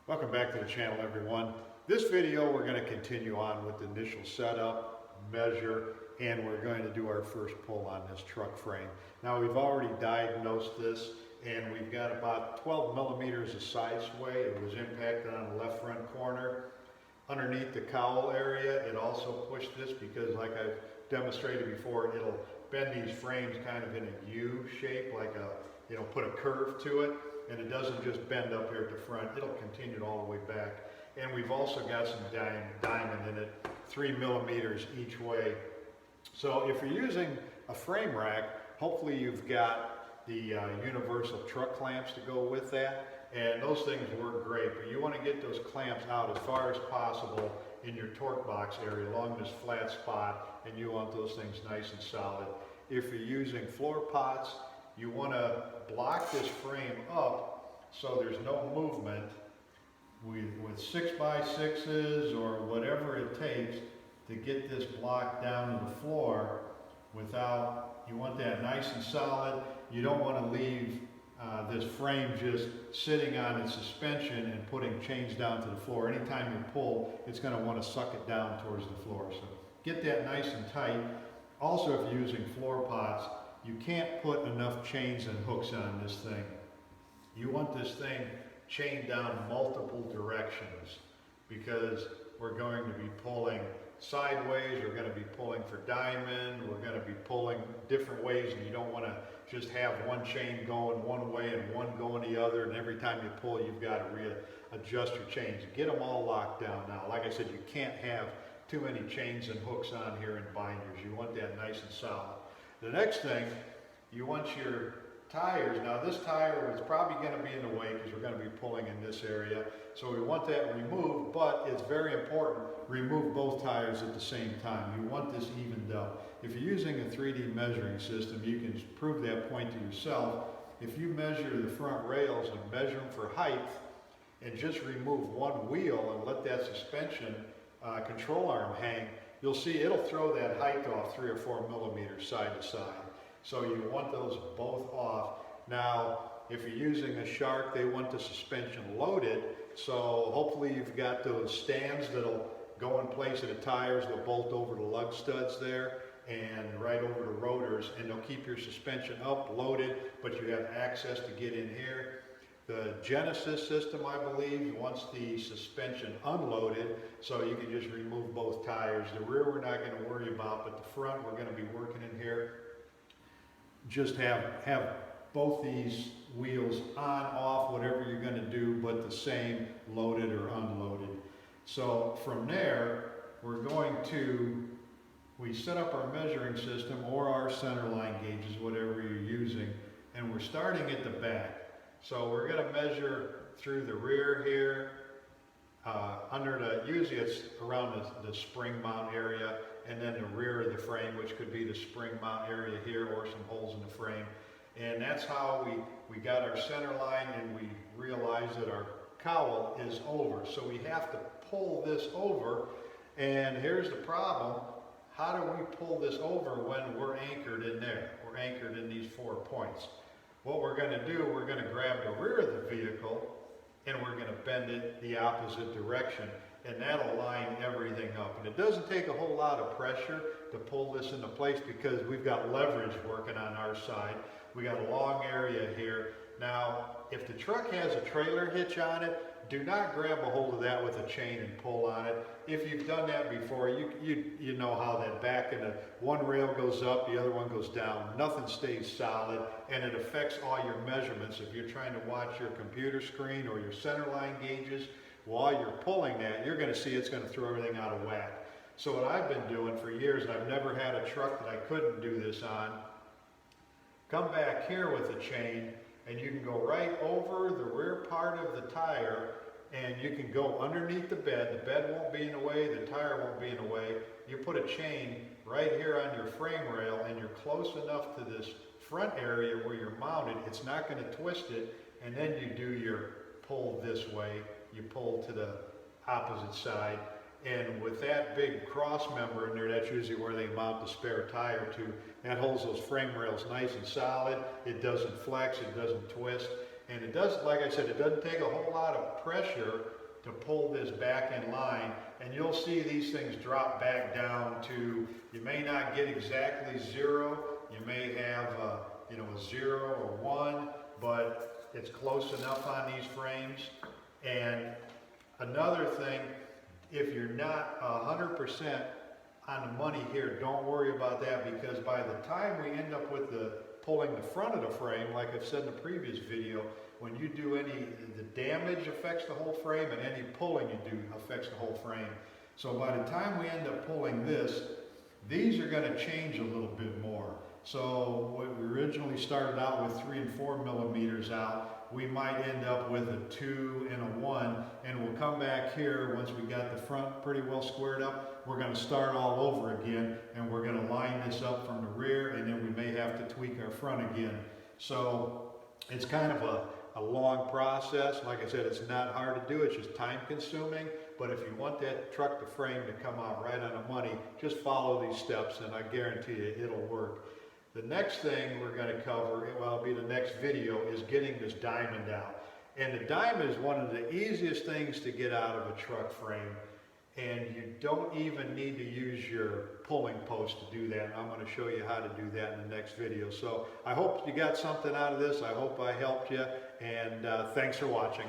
Welcome back to the channel, everyone. This video we're going to continue on with the initial setup, measure, and we're going to do our first pull on this truck frame. Now we've already diagnosed this and we've got about 12 millimeters of side sway. It was impacted on the left front corner. Underneath the cowl area, it also pushed this because, like I've demonstrated before, it'll bend these frames kind of in a U shape, like put a curve to it. And it doesn't just bend up here at the front, it'll continue all the way back. And we've also got some diamond in it, 3 millimeters each way. So if you're using a frame rack, hopefully you've got the universal truck clamps to go with that. And those things work great, but you want to get those clamps out as far as possible in your torque box area along this flat spot, and you want those things nice and solid. If you're using floor pots, you want to block this frame up so there's no movement with 6x6s or whatever it takes to get this block down to the floor without, you want that nice and solid. You don't want to leave this frame just sitting on its suspension and putting chains down to the floor. Anytime you pull, it's going to want to suck it down towards the floor. So get that nice and tight. Also, if you're using floor pots, you can't put enough chains and hooks on this thing. You want this thing chained down multiple directions because we're going to be pulling sideways, we're going to be pulling for diamond, we're going to be pulling different ways, and you don't want to just have one chain going one way and one going the other, and every time you pull you've got to readjust your chains. Get them all locked down now. Like I said, you can't have too many chains and hooks on here and binders. You want that nice and solid. The next thing, you want your tires. Now this tire is probably going to be in the way because we're going to be pulling in this area. So we want that removed, but it's very important, remove both tires at the same time. You want this evened up. If you're using a 3D measuring system, you can prove that point to yourself. If you measure the front rails and measure them for height and just remove one wheel and let that suspension control arm hang, you'll see it'll throw that height off 3 or 4 millimeters side to side. So you want those both off. Now, if you're using a Shark, they want the suspension loaded. So hopefully you've got those stands that'll go in place of the tires. They'll bolt over the lug studs there and right over the rotors, and they'll keep your suspension up, loaded, but you have access to get in here. The Genesis system, I believe, wants the suspension unloaded, so you can just remove both tires. The rear we're not going to worry about, but the front we're going to be working in here. Just have both these wheels on, off, whatever you're going to do, but the same, loaded or unloaded. So from there, we set up our measuring system or our center line gauges, whatever you're using, and we're starting at the back. So we're going to measure through the rear here, usually it's around the spring mount area, and then the rear of the frame, which could be the spring mount area here or some holes in the frame. And that's how we got our center line, and we realized that our cowl is over. So we have to pull this over, and here's the problem. How do we pull this over when we're anchored in there? We're anchored in these 4 points. What we're going to do, we're going to grab the rear of the vehicle and we're going to bend it the opposite direction, and that'll line everything up. And it doesn't take a whole lot of pressure to pull this into place because we've got leverage working on our side. We got a long area here. Now, if the truck has a trailer hitch on it, do not grab a hold of that with a chain and pull on it. If you've done that before, you know how that back and the one rail goes up, the other one goes down. Nothing stays solid, and it affects all your measurements. If you're trying to watch your computer screen or your center line gauges, while you're pulling that, you're going to see it's going to throw everything out of whack. So what I've been doing for years, and I've never had a truck that I couldn't do this on, come back here with a chain, and you can go right over the rear part of the tire, and you can go underneath the bed. The bed won't be in the way, the tire won't be in the way. You put a chain right here on your frame rail, and you're close enough to this front area where you're mounted, it's not going to twist it, and then you do your pull this way, you pull to the opposite side, And with that big cross member in there, that's usually where they mount the spare tire to. That holds those frame rails nice and solid. It doesn't flex, it doesn't twist. And it does, like I said, it doesn't take a whole lot of pressure to pull this back in line, and you'll see these things drop back down to, you may not get exactly 0, you may have a 0 or 1, but it's close enough on these frames. And another thing, if you're not 100% on the money here, don't worry about that, because by the time we end up with pulling the front of the frame, like I've said in the previous video, when you do the damage affects the whole frame, and any pulling you do affects the whole frame. So by the time we end up pulling this, these are going to change a little bit more. So we originally started out with 3 and 4 millimeters out. We might end up with a 2 and a 1, and we'll come back here once we got the front pretty well squared up. We're going to start all over again, and we're going to line this up from the rear, and then we may have to tweak our front again. So it's kind of a long process. Like I said, it's not hard to do, it's just time consuming. But if you want that truck to frame to come out right on the money, just follow these steps and I guarantee you it'll work. The next thing we're going to cover, well, it'll be the next video, is getting this diamond out. And the diamond is one of the easiest things to get out of a truck frame. And you don't even need to use your pulling post to do that. And I'm going to show you how to do that in the next video. So I hope you got something out of this. I hope I helped you. And thanks for watching.